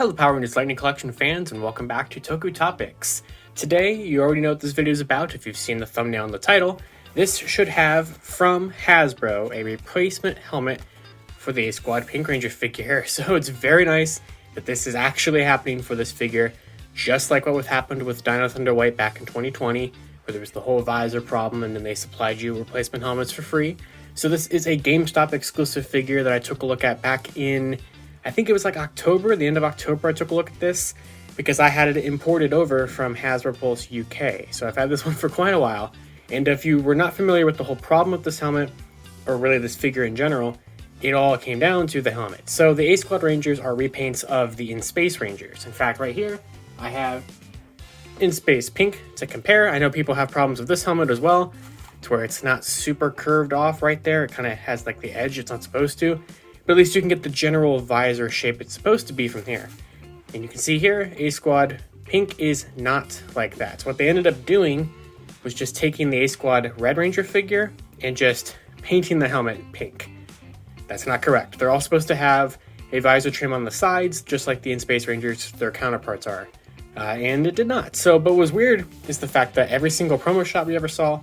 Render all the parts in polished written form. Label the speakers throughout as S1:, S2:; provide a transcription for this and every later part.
S1: Hello Power Rangers Lightning Collection fans, and welcome back to Toku Topics. Today, you already know what this video is about if you've seen the thumbnail and the title. This should have, from Hasbro, a replacement helmet for the A-Squad Pink Ranger figure. So it's very nice that this is actually happening for this figure, just like what happened with Dino Thunder White back in 2020, where there was the whole visor problem and then they supplied you replacement helmets for free. So this is a GameStop exclusive figure that I took a look at back in, I think it was like October, the end of October I took a look at this, because I had it imported over from Hasbro Pulse UK. So I've had this one for quite a while, and if you were not familiar with the whole problem with this helmet, or really this figure in general, it all came down to the helmet. So the A-Squad Rangers are repaints of the In Space Rangers. In fact, right here, I have In Space Pink to compare. I know people have problems with this helmet as well, to where it's not super curved off right there. It kind of has like the edge it's not supposed to. But at least you can get the general visor shape it's supposed to be from here. And you can see here, A-Squad Pink is not like that. So what they ended up doing was just taking the A-Squad Red Ranger figure and just painting the helmet pink. That's not correct. They're all supposed to have a visor trim on the sides, just like the In Space Rangers, their counterparts are. And it did not. So, but what was weird is the fact that every single promo shot we ever saw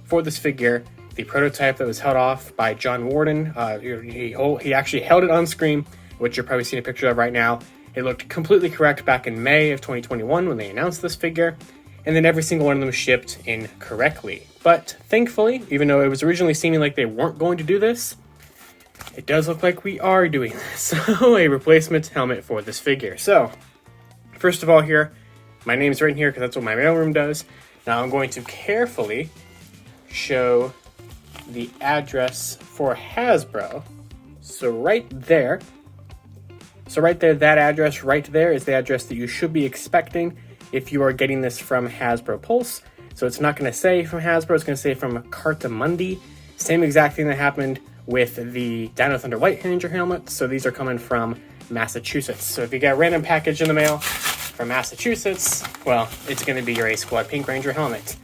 S1: for this figure, the prototype that was held off by John Warden, he actually held it on screen, which you're probably seeing a picture of right now. It looked completely correct back in May of 2021 when they announced this figure, and then every single one of them shipped incorrectly. But thankfully, even though it was originally seeming like they weren't going to do this, it does look like we are doing this. So a replacement helmet for this figure. So first of all here, my name's right here because that's what my mailroom does. Now I'm going to carefully show the address for Hasbro. So right there, that address right there is the address that you should be expecting if you are getting this from Hasbro Pulse. So it's not going to say from Hasbro, it's going to say from Carta Mundi. Same exact thing that happened with the Dino Thunder White Ranger helmet. So these are coming from Massachusetts. So if you get a random package in the mail from Massachusetts, well, it's going to be your A-Squad Pink Ranger helmet.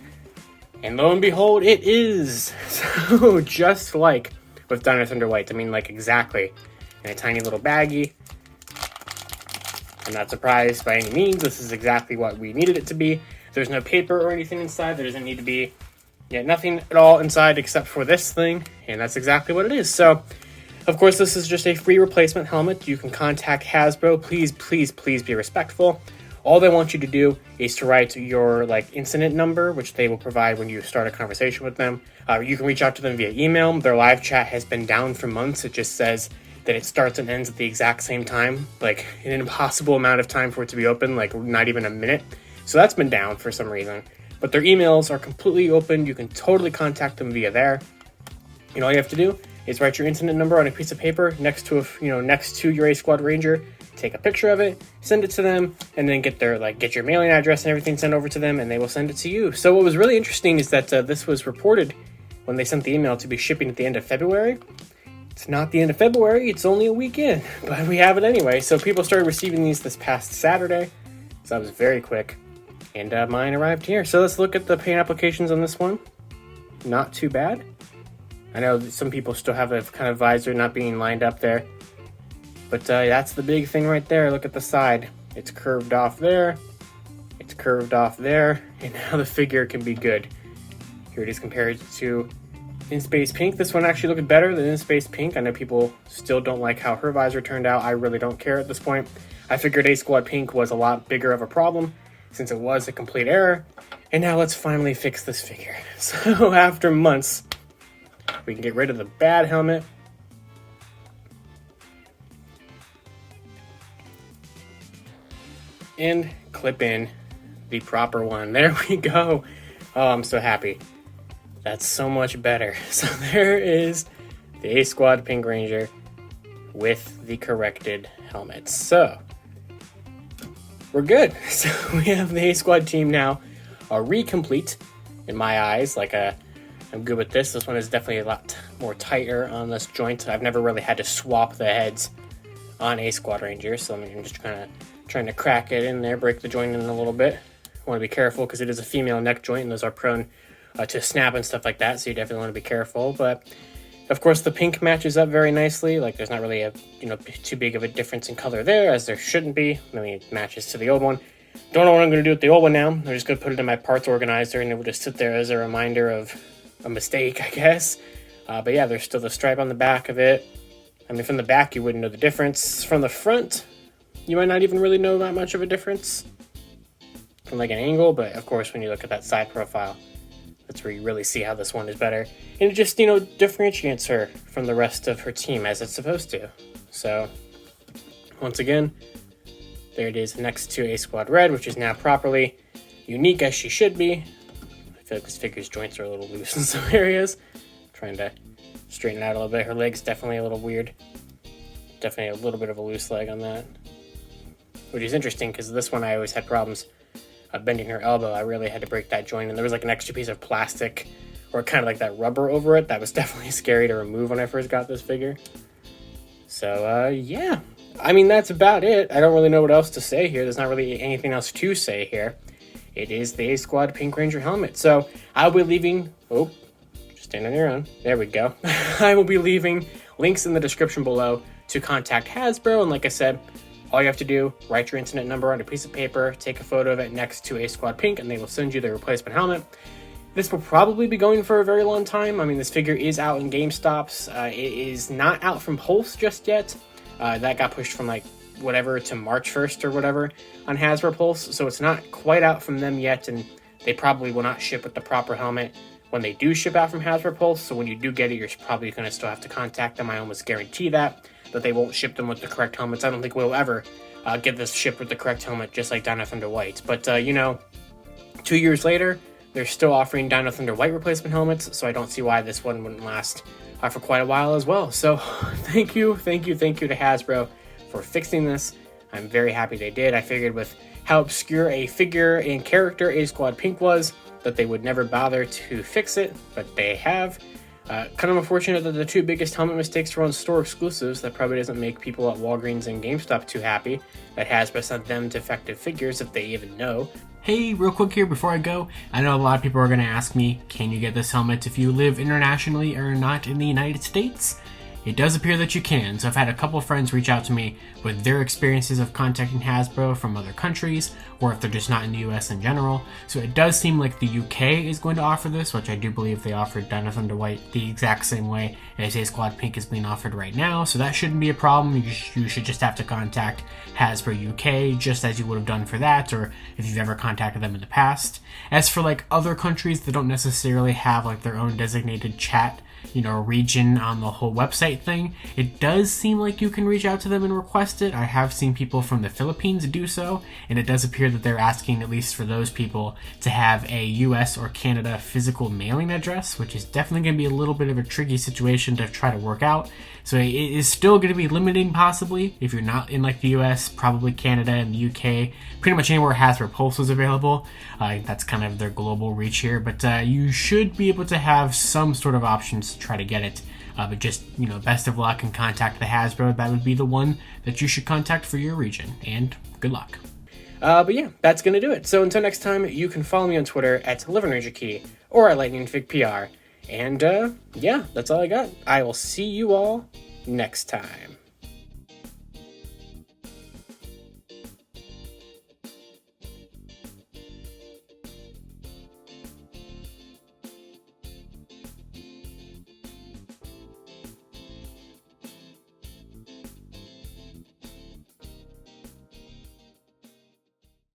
S1: And lo and behold, it is! So, just like with Dino Thunder White, I mean, like exactly. In a tiny little baggie. I'm not surprised by any means, this is exactly what we needed it to be. There's no paper or anything inside, there doesn't need to be nothing at all inside except for this thing, and that's exactly what it is. So, of course, this is just a free replacement helmet. You can contact Hasbro. Please, please, please be respectful. All they want you to do is to write your incident number, which they will provide when you start a conversation with them. You can reach out to them via email. Their live chat has been down for months. It just says that it starts and ends at the exact same time, like an impossible amount of time for it to be open, like not even a minute. So that's been down for some reason. But their emails are completely open. You can totally contact them via there. And all you have to do is write your incident number on a piece of paper next to your A-Squad Ranger. Take a picture of it, send it to them, and then get your mailing address and everything sent over to them, and they will send it to you. So what was really interesting is that this was reported when they sent the email to be shipping at the end of February. It's not the end of February, it's only a week in, but we have it anyway. So people started receiving these this past Saturday, so that was very quick, and mine arrived here. So let's look at the paint applications on this one. Not too bad. I know that some people still have a kind of visor not being lined up there. But that's the big thing right there. Look at the side. It's curved off there. It's curved off there. And now the figure can be good. Here it is compared to In Space Pink. This one actually looked better than In Space Pink. I know people still don't like how her visor turned out. I really don't care at this point. I figured A-Squad Pink was a lot bigger of a problem since it was a complete error. And now let's finally fix this figure. So after months, we can get rid of the bad helmet. And clip in the proper one. There we go. Oh, I'm so happy. That's so much better. So there is the A-Squad Pink Ranger with the corrected helmets. So we're good. So we have the A-Squad team now recomplete in my eyes. I'm good with this. This one is definitely a lot more tighter on this joint. I've never really had to swap the heads on A-Squad Ranger, so I'm just kind of trying to crack it in there, break the joint in a little bit. I want to be careful because it is a female neck joint and those are prone to snap and stuff like that, so you definitely want to be careful. But Of course, the pink matches up very nicely. Like, there's not really a, too big of a difference in color there, as there shouldn't be. I mean, it matches to the old one. Don't know what I'm going to do with the old one now. I'm just going to put it in my parts organizer, and it will just sit there as a reminder of a mistake, I guess. But yeah, there's still the stripe on the back of it. I mean, from the back, you wouldn't know the difference. From the front, you might not even really know that much of a difference from like an angle, but of course, when you look at that side profile, that's where you really see how this one is better. And it just, differentiates her from the rest of her team as it's supposed to. So, once again, there it is next to A Squad Red, which is now properly unique as she should be. I feel like this figure's joints are a little loose in some areas. I'm trying to straighten it out a little bit. Her leg's definitely a little weird. Definitely a little bit of a loose leg on that. Which is interesting, because this one I always had problems bending her elbow. I really had to break that joint, and there was like an extra piece of plastic or kind of like that rubber over it that was definitely scary to remove when I first got this figure. So yeah, I mean, that's about it. I don't really know what else to say here. There's not really anything else to say here. It is the A Squad Pink Ranger helmet. So I'll be leaving, just stand on your own, there we go. I will be leaving links in the description below to contact Hasbro, and like I said, all you have to do, write your incident number on a piece of paper, take a photo of it next to A Squad Pink, and they will send you the replacement helmet. This will probably be going for a very long time. I mean, this figure is out in GameStops. It is not out from Pulse just yet. That got pushed from like whatever to March 1st or whatever on Hasbro Pulse, so it's not quite out from them yet, and they probably will not ship with the proper helmet when they do ship out from Hasbro Pulse. So when you do get it, you're probably going to still have to contact them. I almost guarantee that they won't ship them with the correct helmets. I don't think we'll ever get this shipped with the correct helmet, just like Dino Thunder White. But 2 years later, they're still offering Dino Thunder White replacement helmets, so I don't see why this one wouldn't last for quite a while as well. So thank you to Hasbro for fixing this. I'm very happy they did. I figured with how obscure a figure and character A Squad Pink was, that they would never bother to fix it, but they have. Kind of unfortunate that the two biggest helmet mistakes were on store exclusives. That probably doesn't make people at Walgreens and GameStop too happy that Hasbro sent them defective figures, if they even know. Hey, real quick here before I go, I know a lot of people are going to ask me, can you get this helmet if you live internationally or not in the United States? It does appear that you can, so I've had a couple friends reach out to me with their experiences of contacting Hasbro from other countries, or if they're just not in the US in general. So it does seem like the UK is going to offer this, which I do believe they offered Dino Thunder White the exact same way as A Squad Pink is being offered right now, so that shouldn't be a problem. You should just have to contact Hasbro UK, just as you would have done for that, or if you've ever contacted them in the past. As for like other countries that don't necessarily have like their own designated chat region on the whole website thing, it does seem like you can reach out to them and request it. I have seen people from the Philippines do so, and it does appear that they're asking, at least for those people, to have a US or Canada physical mailing address, which is definitely going to be a little bit of a tricky situation to try to work out. So it is still going to be limiting, possibly, if you're not in like the US, probably Canada and the UK, pretty much anywhere Hasbro Pulse is available. That's kind of their global reach here, but you should be able to have some sort of options to try to get it. But just, best of luck and contact the Hasbro. That would be the one that you should contact for your region, and good luck. But yeah, that's going to do it. So until next time, you can follow me on Twitter at LivingRangerKey or at LightningFigPR. And yeah, that's all I got. I will see you all next time.